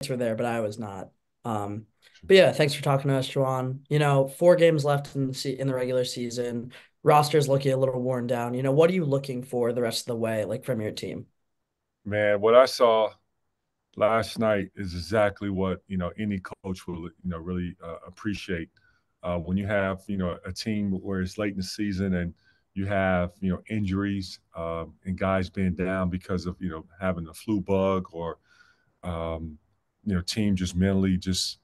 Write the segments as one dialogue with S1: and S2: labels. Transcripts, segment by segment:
S1: were there, but I was not. But yeah, thanks for talking to us, Juwan. 4 games left in the regular season. Roster's looking a little worn down. What are you looking for the rest of the way, like from your team?
S2: Man, what I saw last night is exactly what any coach will really appreciate when you have a team where it's late in the season and you have injuries and guys being down because of having a flu bug or team just mentally just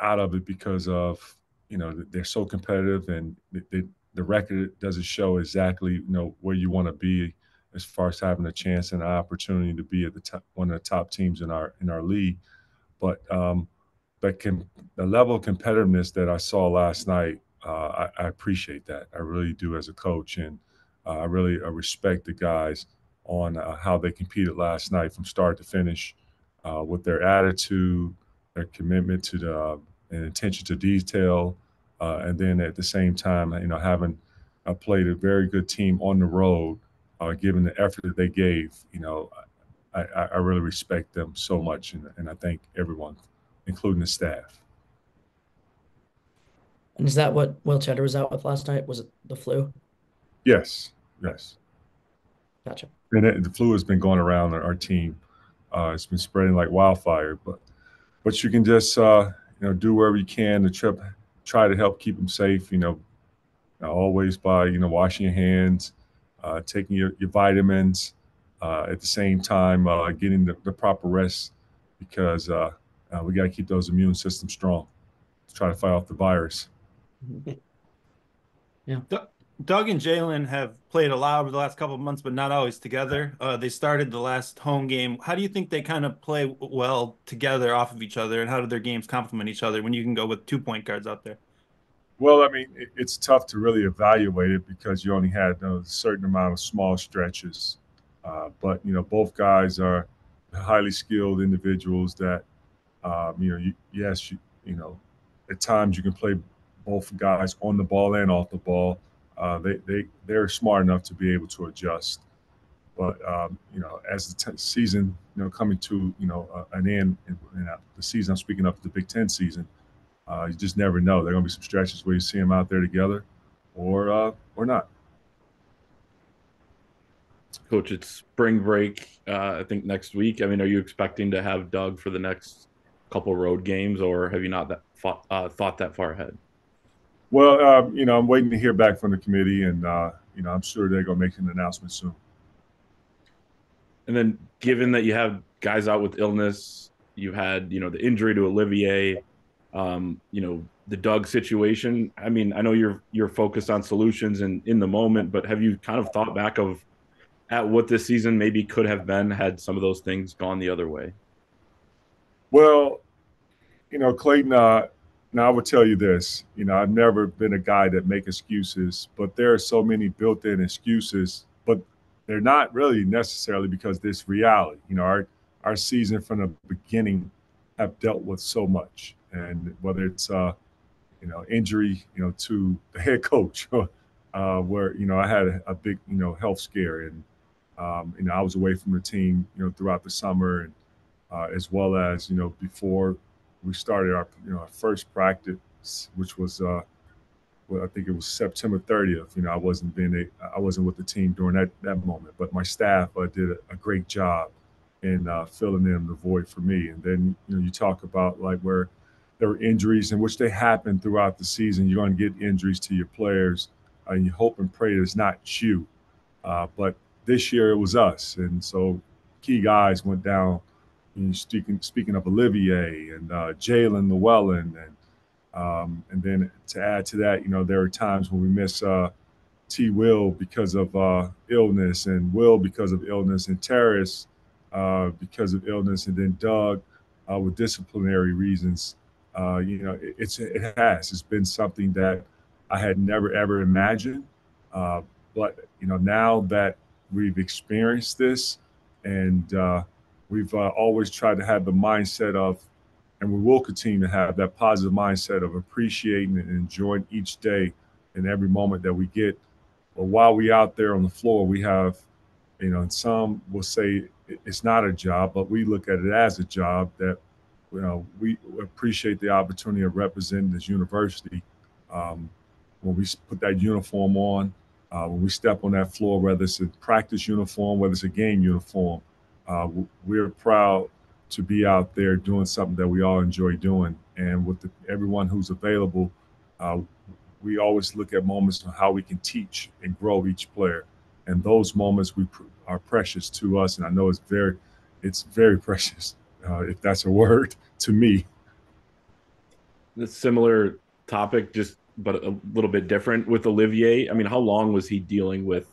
S2: out of it because of they're so competitive and the record doesn't show exactly where you want to be as far as having a chance and an opportunity to be at the top, one of the top teams in our league. But the level of competitiveness that I saw last night, I appreciate that. I really do as a coach, and I really respect the guys on how they competed last night from start to finish, with their attitude, their commitment to the and attention to detail, and then at the same time, having played a very good team on the road, given the effort that they gave. I really respect them so much, and I thank everyone, including the staff.
S1: And is that what Will Cheddar was out with last night? Was it the flu?
S2: Yes, yes.
S1: Gotcha.
S2: And the flu has been going around our team. It's been spreading like wildfire, but you can just do wherever you can to try to help keep them safe. Always by washing your hands, taking your vitamins, at the same time getting the proper rest because we got to keep those immune systems strong to try to fight off the virus.
S1: Yeah.
S3: Doug and Jalen have played a lot over the last couple of months, but not always together. They started the last home game. How do you think they kind of play well together off of each other, and how do their games complement each other when you can go with 2 point guards out there?
S2: Well, I mean, it's tough to really evaluate it because you only had a certain amount of small stretches. But both guys are highly skilled individuals that yes, at times you can play both guys on the ball and off the ball. They're smart enough to be able to adjust. But as the season coming to an end, the season I'm speaking of, the Big Ten season, you just never know. There are going to be some stretches where you see them out there together, or not.
S4: Coach, it's spring break, I think next week. I mean, are you expecting to have Doug for the next couple road games, or have you not thought that far ahead?
S2: Well, I'm waiting to hear back from the committee, and I'm sure they're going to make an announcement soon.
S4: And then, given that you have guys out with illness, you had the injury to Olivier, the Doug situation. I mean, I know you're focused on solutions and in the moment, but have you kind of thought back at what this season maybe could have been had some of those things gone the other way?
S2: Well, Clayton, now I would tell you this. I've never been a guy that make excuses, but there are so many built-in excuses, but they're not really necessarily because this reality. Our season from the beginning have dealt with so much, and whether it's injury, to the head coach, where I had a big health scare, and I was away from the team throughout the summer, and as well as before we started our first practice, which was well, I think it was September 30th. I wasn't with the team during that moment, but my staff did a great job in filling in the void for me. And then you talk about like where there were injuries in which they happen throughout the season. You're going to get injuries to your players, and you hope and pray that it's not you. But this year it was us, and so key guys went down. Speaking of Olivier and Jalen Llewellyn, and then to add to that, there are times when we miss T. Will because of illness, and Will because of illness, and Terrace because of illness, and then Doug with disciplinary reasons. It's been something that I had never ever imagined, but now that we've experienced this, and we've always tried to have the mindset of, and we will continue to have that positive mindset of appreciating and enjoying each day and every moment that we get. But while we out there on the floor, we have, and some will say it's not a job, but we look at it as a job that we appreciate the opportunity of representing this university. When we put that uniform on, when we step on that floor, whether it's a practice uniform, whether it's a game uniform, we're proud to be out there doing something that we all enjoy doing. And with everyone who's available, uh, we always look at moments on how we can teach and grow each player. And those moments are precious to us. And I know it's very precious, if that's a word, to me.
S4: The similar topic, just but a little bit different with Olivier. I mean, how long was he dealing with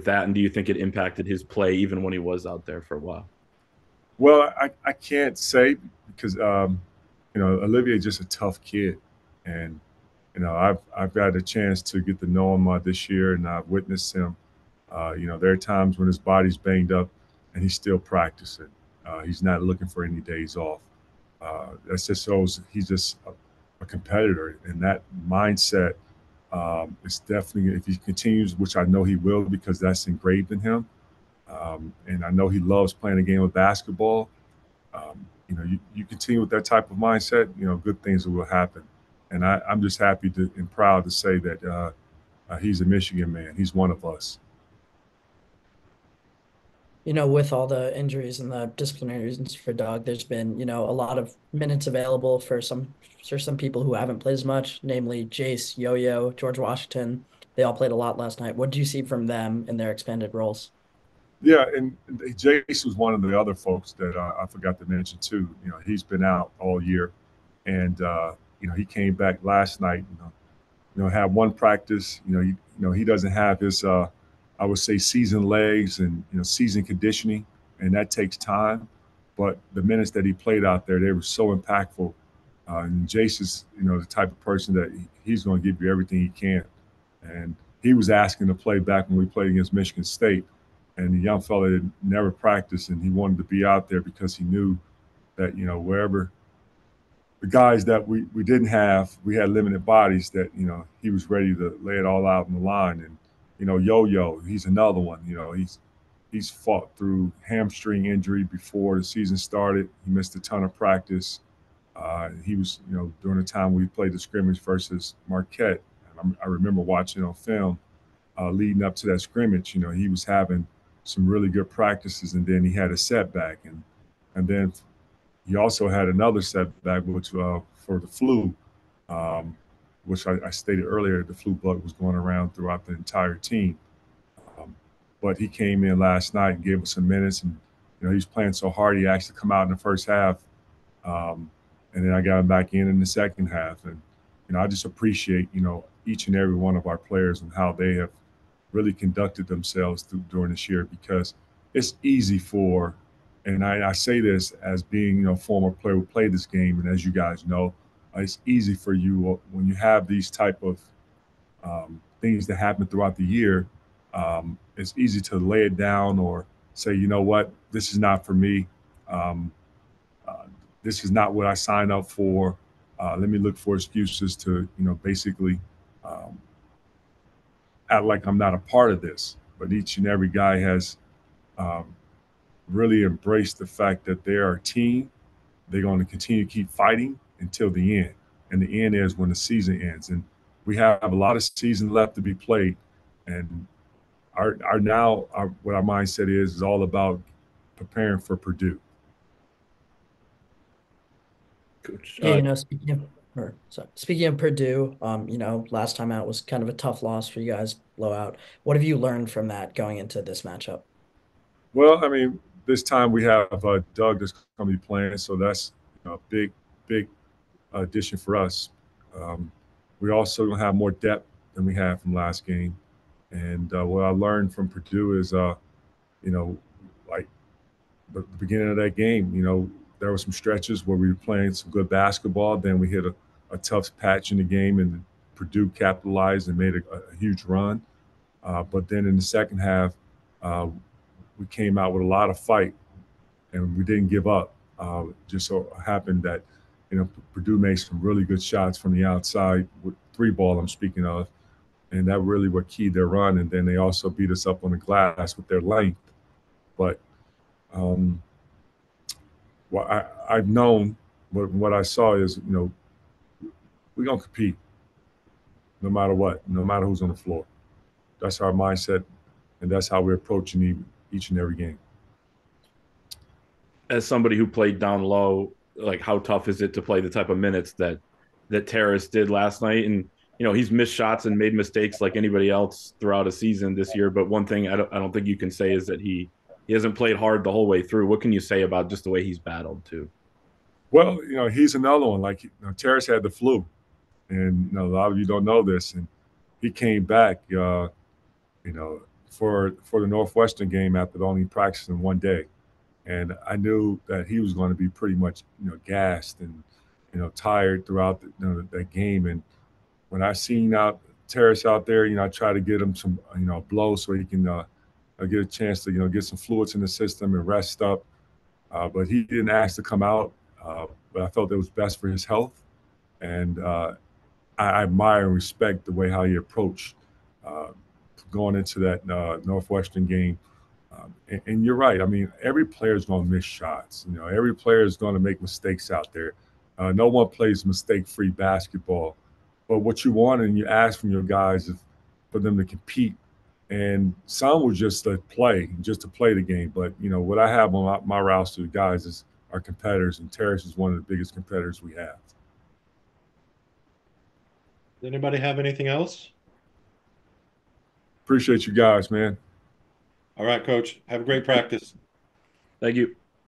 S4: that, and do you think it impacted his play even when he was out there for a while?
S2: Well, I can't say because Olivier's just a tough kid, and I've got a chance to get to know him this year, and I've witnessed him. There are times when his body's banged up, and he's still practicing. He's not looking for any days off. That just shows he's just a competitor, and that mindset is definitely, if he continues, which I know he will because that's engraved in him. And I know he loves playing a game of basketball. You continue with that type of mindset, good things will happen. And I'm just happy and proud to say that he's a Michigan man. He's one of us.
S1: With all the injuries and the disciplinary reasons for Doug, there's been, a lot of minutes available for some people who haven't played as much, namely Jace, Yo-Yo, George Washington. They all played a lot last night. What do you see from them in their expanded roles?
S2: Yeah, and Jace was one of the other folks that I forgot to mention too. He's been out all year, and he came back last night. Had one practice. He doesn't have his I would say seasoned legs and seasoned conditioning, and that takes time. But the minutes that he played out there, they were so impactful. And Jace is the type of person that he's going to give you everything he can. And he was asking to play back when we played against Michigan State, and the young fella had never practiced, and he wanted to be out there because he knew that wherever the guys that we didn't have, we had limited bodies, that he was ready to lay it all out on the line. And Yo-Yo, he's another one. He's fought through hamstring injury before the season started. He missed a ton of practice. He was during the time we played the scrimmage versus Marquette. I remember watching on film leading up to that scrimmage. He was having some really good practices, and then he had a setback, and then he also had another setback, which for the flu, which I stated earlier, the flu bug was going around throughout the entire team. But he came in last night and gave us some minutes, and he was playing so hard he actually come out in the first half, and then I got him back in the second half, and I just appreciate each and every one of our players and how they have really conducted themselves during this year, because it's easy for, and I say this as being a former player who played this game, and as you guys know, it's easy for you when you have these type of things that happen throughout the year. It's easy to lay it down or say, you know what, this is not for me. This is not what I signed up for. Let me look for excuses to, basically act like I'm not a part of this. But each and every guy has really embraced the fact that they're a team. They're going to continue to keep fighting until the end. And the end is when the season ends. And we have a lot of season left to be played. And what our mindset is all about preparing for Purdue.
S4: Coach,
S1: Yeah, speaking of Purdue, last time out was kind of a tough loss for you guys, blowout. What have you learned from that going into this matchup?
S2: Well, I mean, this time we have Doug that's going to be playing, so that's a big addition for us. We also going to have more depth than we had from last game. And what I learned from Purdue is, like the beginning of that game, there were some stretches where we were playing some good basketball. Then we hit a tough patch in the game, and Purdue capitalized and made a huge run. But then in the second half, we came out with a lot of fight, and we didn't give up. Just so happened that, Purdue made some really good shots from the outside with three ball I'm speaking of, and that really what keyed their run. And then they also beat us up on the glass with their length. But well, I've known But what I saw is, we're gonna compete no matter what, no matter who's on the floor. That's our mindset, and that's how we're approaching each and every game.
S4: As somebody who played down low, like how tough is it to play the type of minutes that Terrace did last night? And he's missed shots and made mistakes like anybody else throughout a season this year. But one thing I don't think you can say is that he hasn't played hard the whole way through. What can you say about just the way he's battled too?
S2: Well, he's another one. Like Terrace had the flu, and a lot of you don't know this, and he came back, for the Northwestern game after only practicing one day, and I knew that he was going to be pretty much gassed and tired throughout that game. And when I seen Terrace out there, I try to get him some blow so he can get a chance to get some fluids in the system and rest up. But he didn't ask to come out. But I felt it was best for his health, and I admire and respect the way how he approached going into that Northwestern game. And you're right. I mean, every player is going to miss shots. Every player is going to make mistakes out there. No one plays mistake-free basketball. But what you want and you ask from your guys is for them to compete. And some will just to play the game. But what I have on my roster of guys is our competitors, and Terrace is one of the biggest competitors we have.
S5: Does anybody have anything else?
S2: Appreciate you guys, man.
S5: All right, Coach. Have a great practice.
S4: Thank you.